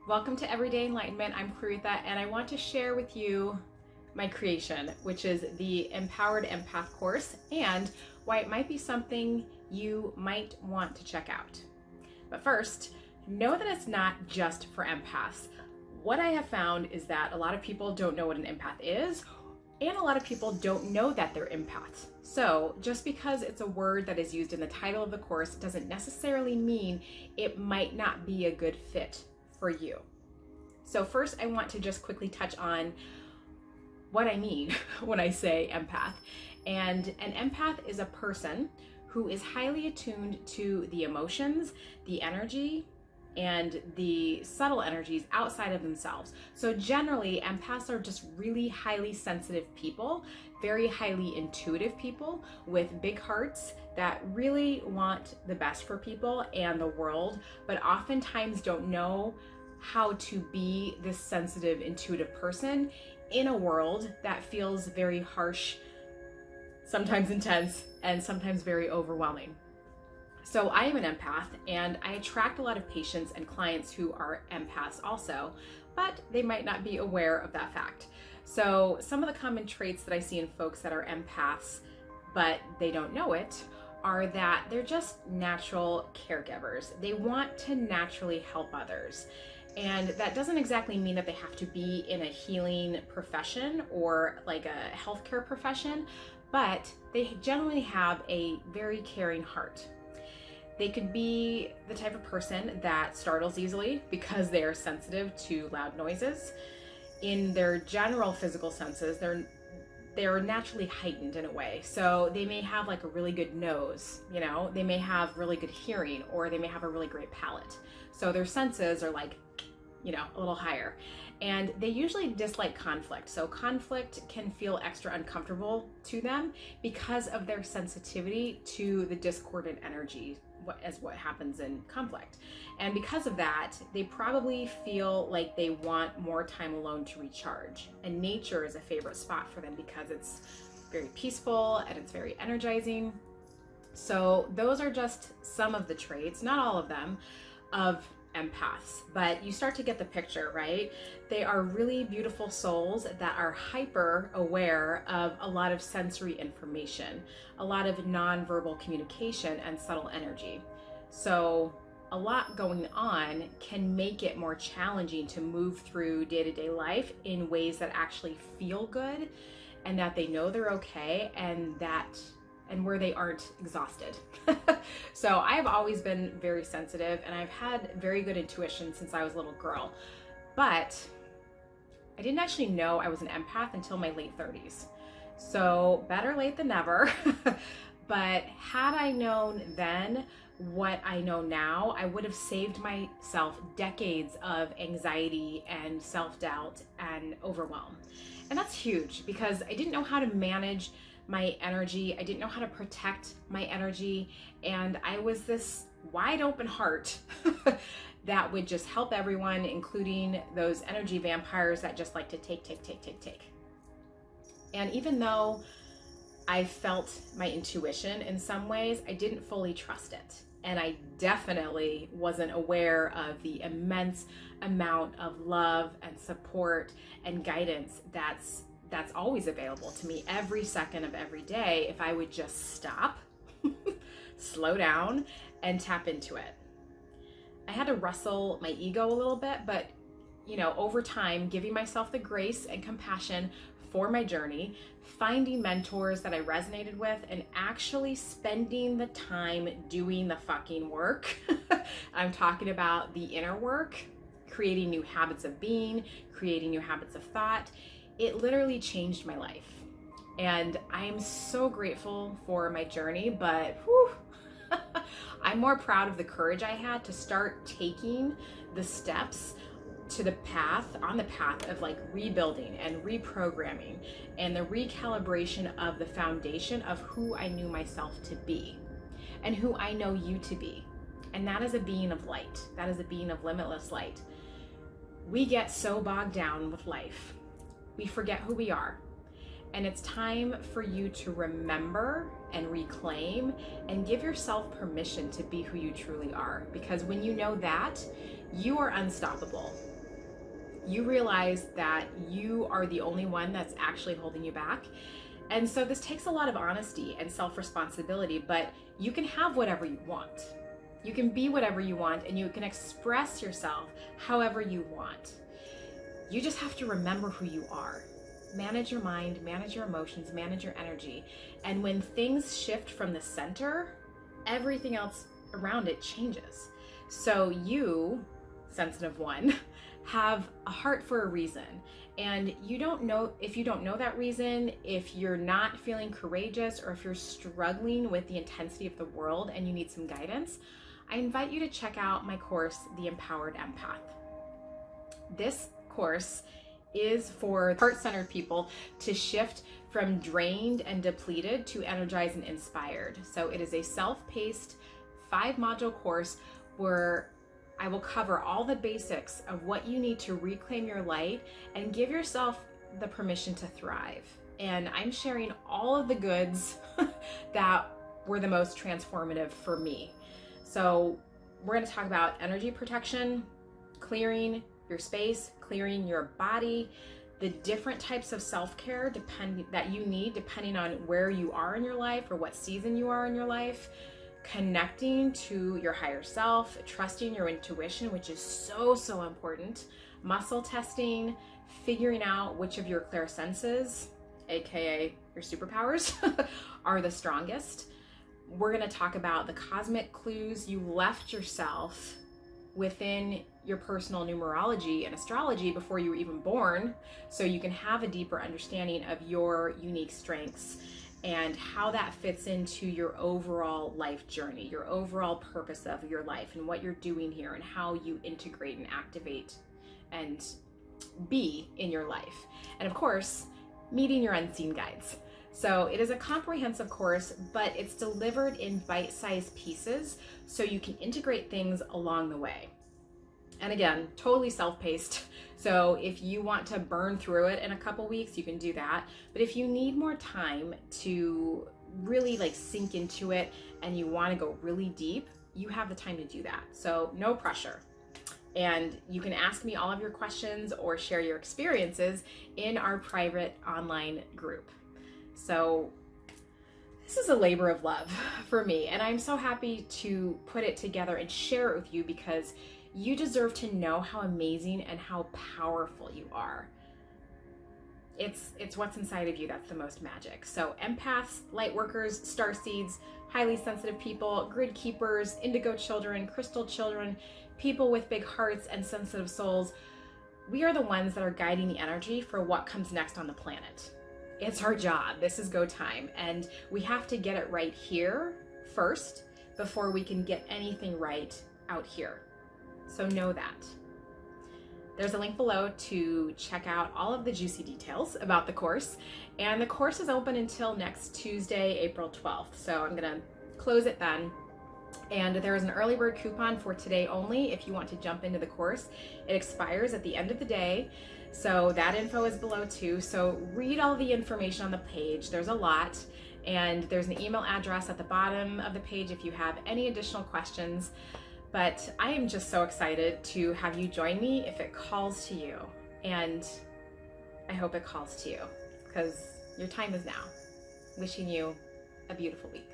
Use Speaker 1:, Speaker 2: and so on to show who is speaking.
Speaker 1: Welcome to Everyday Enlightenment. I'm Karutha, and I want to share with you my creation, which is the Empowered Empath course, and why it might be something you might want to check out. But first, know that it's not just for empaths. What I have found is that a lot of people don't know what an empath is, and a lot of people don't know that they're empaths. So just because it's a word that is used in the title of the course doesn't necessarily mean it might not be a good fit for you. So first, I want to just quickly touch on what I mean when I say empath. And an empath is a person who is highly attuned to the emotions, the energy, and the subtle energies outside of themselves. So generally, empaths are just really highly sensitive people, very highly intuitive people with big hearts that really want the best for people and the world, but oftentimes don't know how to be this sensitive, intuitive person in a world that feels very harsh, sometimes intense, and sometimes very overwhelming. So I am an empath, and I attract a lot of patients and clients who are empaths also, but they might not be aware of that fact. So some of the common traits that I see in folks that are empaths, but they don't know it, are that they're just natural caregivers. They want to naturally help others. And that doesn't exactly mean that they have to be in a healing profession or like a healthcare profession, but they generally have a very caring heart. They could be the type of person that startles easily because they are sensitive to loud noises. In their general physical senses, they're naturally heightened in a way. So they may have like a really good nose, they may have really good hearing, or they may have a really great palate. So their senses are like, a little higher. And they usually dislike conflict. So conflict can feel extra uncomfortable to them because of their sensitivity to the discordant energy as what happens in conflict. And because of that, they probably feel like they want more time alone to recharge. And nature is a favorite spot for them because it's very peaceful and it's very energizing. So those are just some of the traits, not all of them, of empaths, but you start to get the picture, right? They are really beautiful souls that are hyper aware of a lot of sensory information, a lot of nonverbal communication and subtle energy. So a lot going on can make it more challenging to move through day-to-day life in ways that actually feel good and that they know they're okay and where they aren't exhausted. So I've always been very sensitive, and I've had very good intuition since I was a little girl, but I didn't actually know I was an empath until my late 30s. So better late than never. But had I known then what I know now, I would have saved myself decades of anxiety and self-doubt and overwhelm. And that's huge because I didn't know how to manage my energy. I didn't know how to protect my energy. And I was this wide open heart that would just help everyone, including those energy vampires that just like to take. And even though I felt my intuition in some ways, I didn't fully trust it. And I definitely wasn't aware of the immense amount of love and support and guidance that's always available to me every second of every day if I would just stop, slow down, and tap into it. I had to wrestle my ego a little bit, but over time, giving myself the grace and compassion for my journey, finding mentors that I resonated with, and actually spending the time doing the fucking work. I'm talking about the inner work, creating new habits of being, creating new habits of thought. It literally changed my life. And I am so grateful for my journey, but I'm more proud of the courage I had to start taking the steps on the path of like rebuilding and reprogramming and the recalibration of the foundation of who I knew myself to be and who I know you to be. And that is a being of light. That is a being of limitless light. We get so bogged down with life. We forget who we are. And it's time for you to remember and reclaim and give yourself permission to be who you truly are. Because when you know that, you are unstoppable. you realize that you are the only one that's actually holding you back. And so this takes a lot of honesty and self-responsibility, but you can have whatever you want. You can be whatever you want, and you can express yourself however you want. You just have to remember who you are. Manage your mind, manage your emotions, manage your energy. And when things shift from the center, everything else around it changes. So you, sensitive one, have a heart for a reason. And you don't know, if you don't know that reason, if you're not feeling courageous, or if you're struggling with the intensity of the world and you need some guidance, I invite you to check out my course, The Empowered Empath. This course is for heart-centered people to shift from drained and depleted to energized and inspired. So it is a self-paced 5-module course where I will cover all the basics of what you need to reclaim your light and give yourself the permission to thrive. And I'm sharing all of the goods that were the most transformative for me. So we're going to talk about energy protection, clearing your space, clearing your body, the different types of self-care that you need depending on where you are in your life or what season you are in your life, connecting to your higher self, trusting your intuition, which is so important, muscle testing, figuring out which of your clairsenses, aka your superpowers, are the strongest. We're going to talk about the cosmic clues you left yourself within your personal numerology and astrology before you were even born, so you can have a deeper understanding of your unique strengths and how that fits into your overall life journey, your overall purpose of your life, and what you're doing here, and how you integrate and activate and be in your life. And of course, meeting your unseen guides. So it is a comprehensive course, but it's delivered in bite-sized pieces so you can integrate things along the way. And again, totally self-paced. So if you want to burn through it in a couple weeks, you can do that. But if you need more time to really sink into it and you want to go really deep, you have the time to do that. So no pressure. And you can ask me all of your questions or share your experiences in our private online group. So this is a labor of love for me, and I'm so happy to put it together and share it with you, because you deserve to know how amazing and how powerful you are. It's what's inside of you that's the most magic. So empaths, light workers, starseeds, highly sensitive people, grid keepers, indigo children, crystal children, people with big hearts and sensitive souls, we are the ones that are guiding the energy for what comes next on the planet. It's our job. This is go time, and we have to get it right here first before we can get anything right out here. So know that. There's a link below to check out all of the juicy details about the course. And the course is open until next Tuesday, April 12th. So I'm gonna close it then. And there is an early bird coupon for today only if you want to jump into the course. It expires at the end of the day. So that info is below too. So read all the information on the page. There's a lot. And there's an email address at the bottom of the page if you have any additional questions. But I am just so excited to have you join me if it calls to you. And I hope it calls to you, because your time is now. Wishing you a beautiful week.